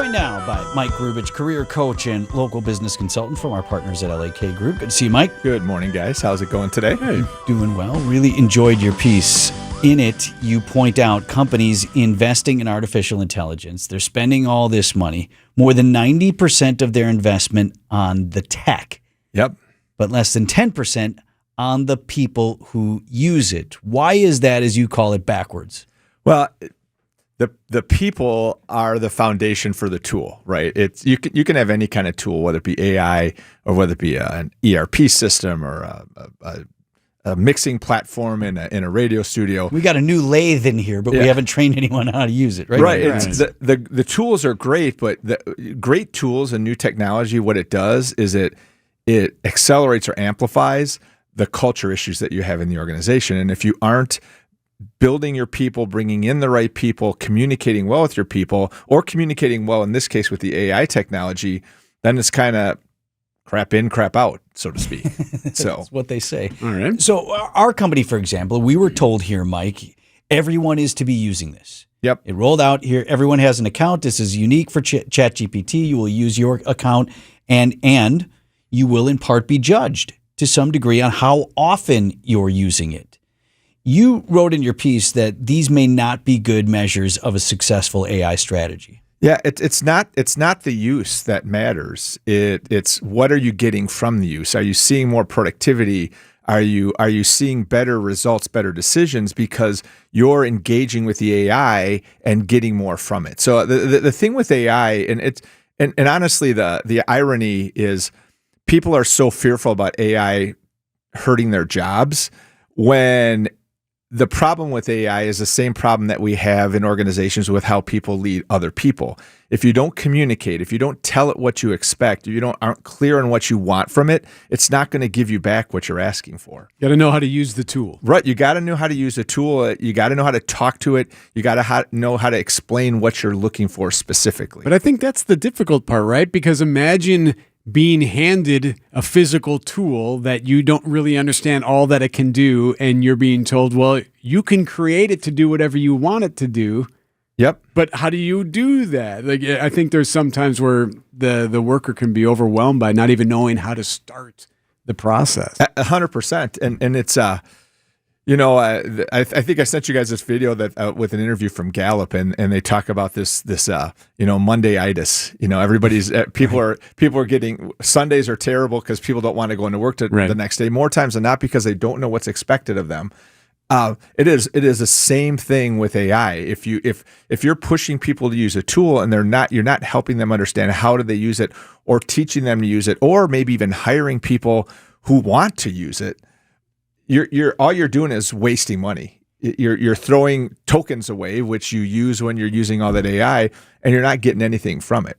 Joined now by Mike Grubich, career coach and local business consultant from our partners at LAK Group. Good to see you, Mike. Good morning, guys. How's it going today? Hey, doing well. Really enjoyed your piece. In it, you point out companies investing in artificial intelligence. They're spending all this money, more than 90% of their investment on the tech. Yep. But less than 10% on the people who use it. Why is that, as you call it, backwards? Well, the people are the foundation for the tool, right? It's you can have any kind of tool, whether it be AI or whether it be an ERP system or a mixing platform in a radio studio. We got a new lathe in here, but we haven't trained anyone on how to use it, right? Right. The tools are great, but the great tools and new technology, what it does is it accelerates or amplifies the culture issues that you have in the organization. And if you aren't building your people, bringing in the right people, communicating well with your people, or communicating well, in this case, with the AI technology, then it's kind of crap in, crap out, so to speak. So that's what they say. All right. So our company, for example, we were told here, Mike, everyone is to be using this. Yep. It rolled out here. Everyone has an account. This is unique for ChatGPT. You will use your account, and you will in part be judged to some degree on how often you're using it. You wrote in your piece that these may not be good measures of a successful AI strategy. Yeah, it's not the use that matters. It's what are you getting from the use? Are you seeing more productivity? Are you seeing better results, better decisions because you're engaging with the AI and getting more from it? So the thing with AI, and honestly, the irony is people are so fearful about AI hurting their jobs when the problem with AI is the same problem that we have in organizations with how people lead other people. If you don't communicate, if you don't tell it what you expect, if you aren't clear on what you want from it, it's not going to give you back what you're asking for. You got to know how to use the tool. Right. You got to know how to use the tool. You got to know how to talk to it. You got to know how to explain what you're looking for specifically. But I think that's the difficult part, right? Because imagine being handed a physical tool that you don't really understand all that it can do, and you're being told, well, you can create it to do whatever you want it to do. Yep. But how do you do that? Like, I think there's some times where the worker can be overwhelmed by not even knowing how to start the process. 100%. And it's, I think I sent you guys this video that with an interview from Gallup, and they talk about this Monday-itis. Everybody's people are getting Sundays are terrible because people don't want to go into work the next day. More times than not because they don't know what's expected of them. It is the same thing with AI. If you're pushing people to use a tool and you're not helping them understand how do they use it, or teaching them to use it, or maybe even hiring people who want to use it. All you're doing is wasting money. You're throwing tokens away, which you use when you're using all that AI, and you're not getting anything from it.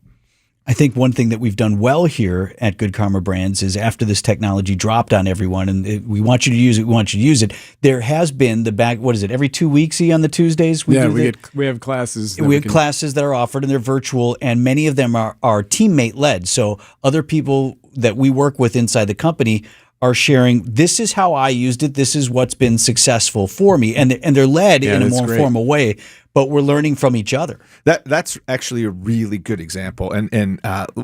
I think one thing that we've done well here at Good Karma Brands is after this technology dropped on everyone, and we want you to use it, there has been every 2 weeks, on the Tuesdays? We have classes. We have classes that are offered, and they're virtual, and many of them are teammate-led. So other people that we work with inside the company are sharing, this is how I used it, this is what's been successful for me. And they're led in a more formal way, but we're learning from each other. That's actually a really good example. And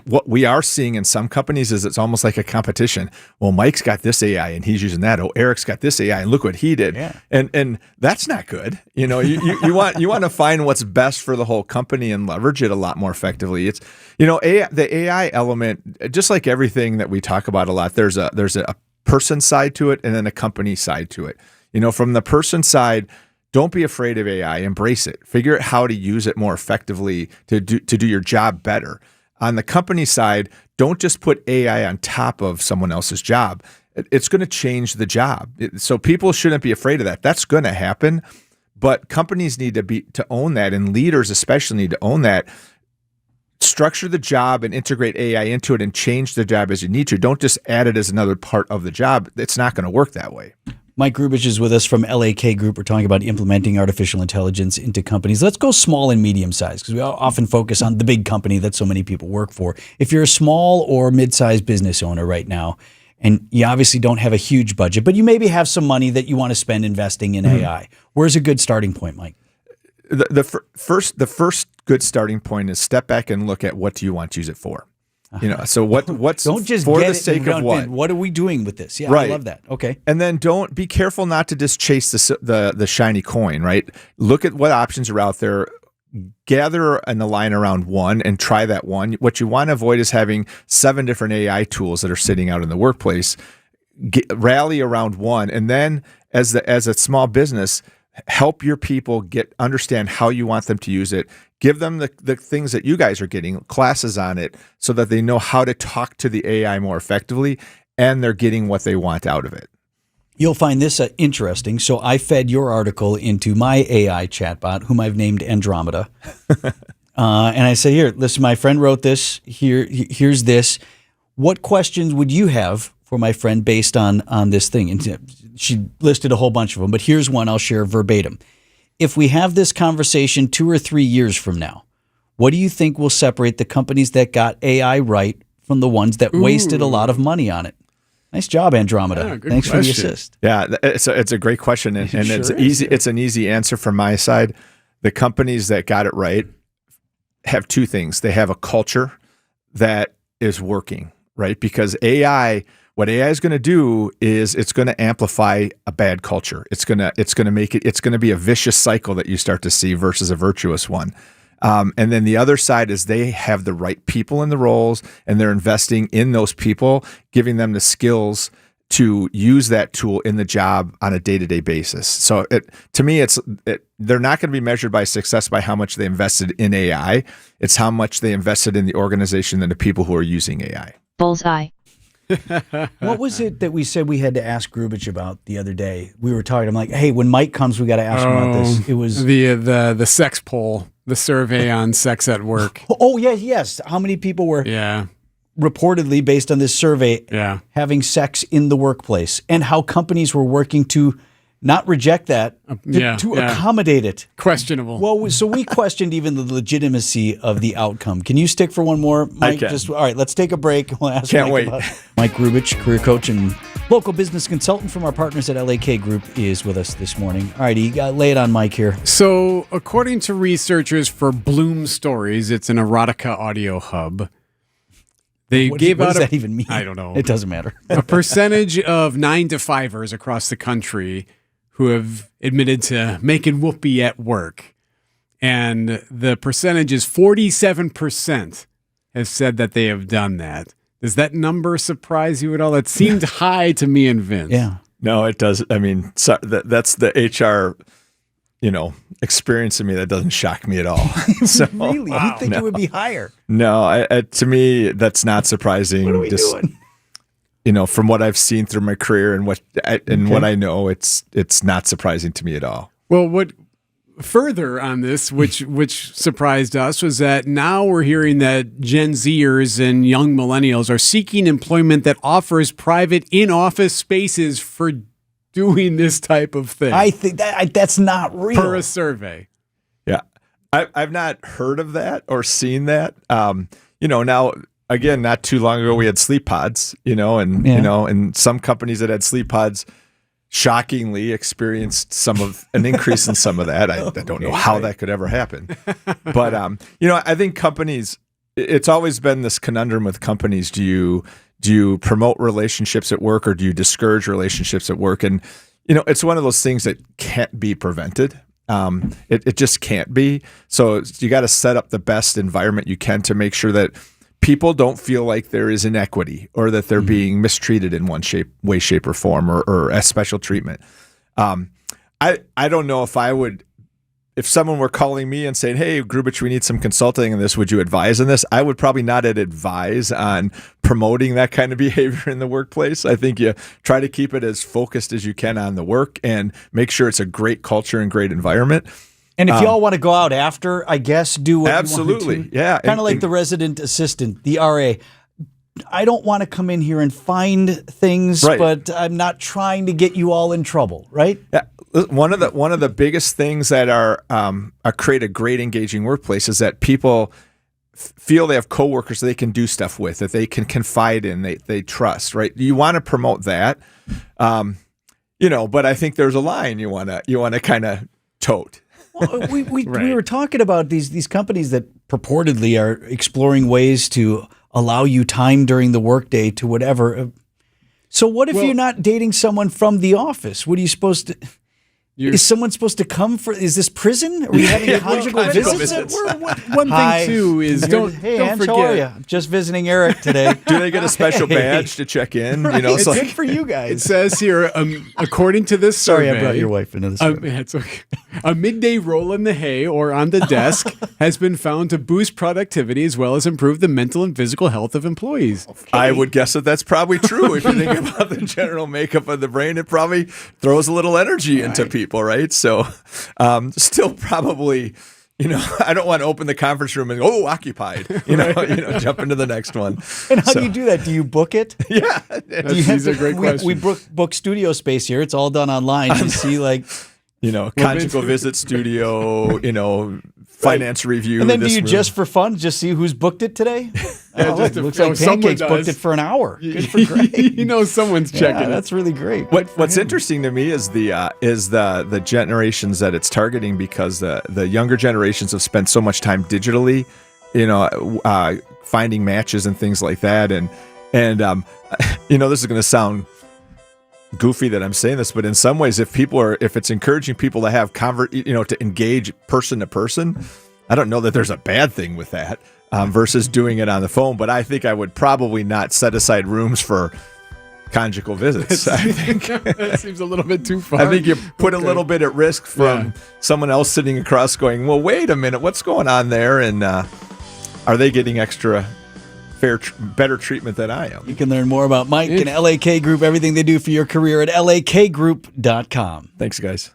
what we are seeing in some companies is it's almost like a competition. Well, Mike's got this AI and he's using that. Oh, Eric's got this AI and look what he did. Yeah. And that's not good. You want to find what's best for the whole company and leverage it a lot more effectively. It's the AI element, just like everything that we talk about a lot, there's a person side to it and then a company side to it. From the person side, don't be afraid of AI. Embrace it. Figure out how to use it more effectively to do your job better. On the company side, don't just put AI on top of someone else's job. It's going to change the job. So people shouldn't be afraid of that. That's going to happen, but companies need to own that, and leaders especially need to own that. Structure the job and integrate AI into it and change the job as you need to. Don't just add it as another part of the job. It's not going to work that way. Mike Grubich is with us from LAK Group. We're talking about implementing artificial intelligence into companies. Let's go small and medium size, because we often focus on the big company that so many people work for. If you're a small or mid-sized business owner right now, and you obviously don't have a huge budget, but you maybe have some money that you want to spend investing in AI, where's a good starting point, Mike? The first good starting point is step back and look at what do you want to use it for. So what's don't just for get the it sake and of what? What are we doing with this? Yeah, Right. I love that. Okay. And then don't be careful not to just chase the shiny coin, right? Look at what options are out there. Gather and align around one and try that one. What you want to avoid is having 7 different AI tools that are sitting out in the workplace. Rally around one, and then as a small business, help your people understand how you want them to use it. Give them the things that you guys are getting, classes on it, so that they know how to talk to the AI more effectively, and they're getting what they want out of it. You'll find this interesting. So I fed your article into my AI chatbot, whom I've named Andromeda. And I said, here, listen, my friend wrote this. Here's this. What questions would you have for my friend based on this thing? And she listed a whole bunch of them, but here's one I'll share verbatim. If we have this conversation 2 or 3 years from now, what do you think will separate the companies that got AI right from the ones that wasted a lot of money on it? Nice job, Andromeda. Yeah, Thanks question. for the assist. Yeah, it's a great question, and it's sure easy. It's an easy answer from my side. The companies that got it right have 2 things. They have a culture that is working, right? Because what AI is going to do is it's going to amplify a bad culture. It's going to be a vicious cycle that you start to see versus a virtuous one. And then the other side is they have the right people in the roles, and they're investing in those people, giving them the skills to use that tool in the job on a day-to-day basis. So to me, they're not going to be measured by success by how much they invested in AI. It's how much they invested in the organization and the people who are using AI. Bullseye. What was it that we said we had to ask Grubich about the other day? We were talking. I'm like, hey, when Mike comes, we got to ask him about this. It was the sex poll, the survey on sex at work. Oh yes. How many people were reportedly, based on this survey, having sex in the workplace, and how companies were working to not reject that, to accommodate it. Questionable. Well, so we questioned even the legitimacy of the outcome. Can you stick for one more, Mike? I can. All right, let's take a break. We'll ask Can't Mike wait. about it. Mike Grubich, career coach and local business consultant from our partners at LAK Group, is with us this morning. All righty, lay it on Mike here. So, according to researchers for Bloom Stories, it's an erotica audio hub. They What gave out does that even mean? I don't know. It doesn't matter. A percentage of 9-to-5ers across the country who have admitted to making whoopee at work. And the percentage is 47% have said that they have done that. Does that number surprise you at all? That seemed high to me and Vince. Yeah. No, it does. I mean, that's the HR, experience in me that doesn't shock me at all. So, Really? You'd think it would be higher. No, to me, that's not surprising. What are we doing? From what I've seen through my career and what I know, it's not surprising to me at all. Well, what further on this, which surprised us, was that now we're hearing that Gen Zers and young millennials are seeking employment that offers private in-office spaces for doing this type of thing. I think that's not real. Per a survey. Yeah, I've not heard of that or seen that. Now. Again, not too long ago, we had sleep pods, and some companies that had sleep pods shockingly experienced an increase in some of that. I don't know how that could ever happen. But, I think companies, it's always been this conundrum with companies. Do you promote relationships at work, or do you discourage relationships at work? And, it's one of those things that can't be prevented. It just can't be. So you got to set up the best environment you can to make sure that people don't feel like there is inequity or that they're being mistreated in one way, shape, or form, or a special treatment. I don't know if someone were calling me and saying, hey, Grubich, we need some consulting on this, would you advise on this? I would probably not advise on promoting that kind of behavior in the workplace. I think you try to keep it as focused as you can on the work and make sure it's a great culture and great environment. And if y'all want to go out after, I guess, do what absolutely. you want to. Yeah. Kind of like the resident assistant, the RA. I don't want to come in here and find things, right, but I'm not trying to get you all in trouble, right? Yeah. One of the biggest things that are create a great engaging workplace is that people feel they have coworkers they can do stuff with, that they can confide in, they trust, right? You want to promote that, but I think there's a line you want to kind of tote. Well, we were talking about these companies that purportedly are exploring ways to allow you time during the workday to whatever. So what if you're not dating someone from the office? What are you supposed to? Is someone supposed to come for? Is this prison? Are we having conjugal visits? One thing too is don't Ange, forget. how are you? I'm just visiting Eric today. Do they get a special badge to check in? You know, It's good for you guys. It says here, according to this Sorry, survey, I brought your wife into this. it's okay. A midday roll in the hay or on the desk has been found to boost productivity as well as improve the mental and physical health of employees. I would guess that that's probably true. If you think about the general makeup of the brain, it probably throws a little energy into people, right? So, still probably, you know, I don't want to open the conference room and go, occupied, jump into the next one. And how do you do that? Do you book it? Yeah. These are great questions. We book studio space here. It's all done online. You see, like, conjugal visit studio, finance review. and then do you just for fun just see who's booked it today? Looks like Pancake's booked it for an hour. Good for Greg. Someone's checking it. That's really great. What's interesting to me is the generations that it's targeting, because the younger generations have spent so much time digitally, finding matches and things like that, and this is going to sound goofy that I'm saying this, but in some ways, if it's encouraging people to have to engage person to person, I don't know that there's a bad thing with that versus doing it on the phone. But I think I would probably not set aside rooms for conjugal visits. I think that seems a little bit too far. I think you put a little bit at risk from someone else sitting across going, well, wait a minute, what's going on there? And are they getting extra better treatment than I am? You can learn more about Mike and LAK Group, everything they do for your career at lakgroup.com. Thanks, guys.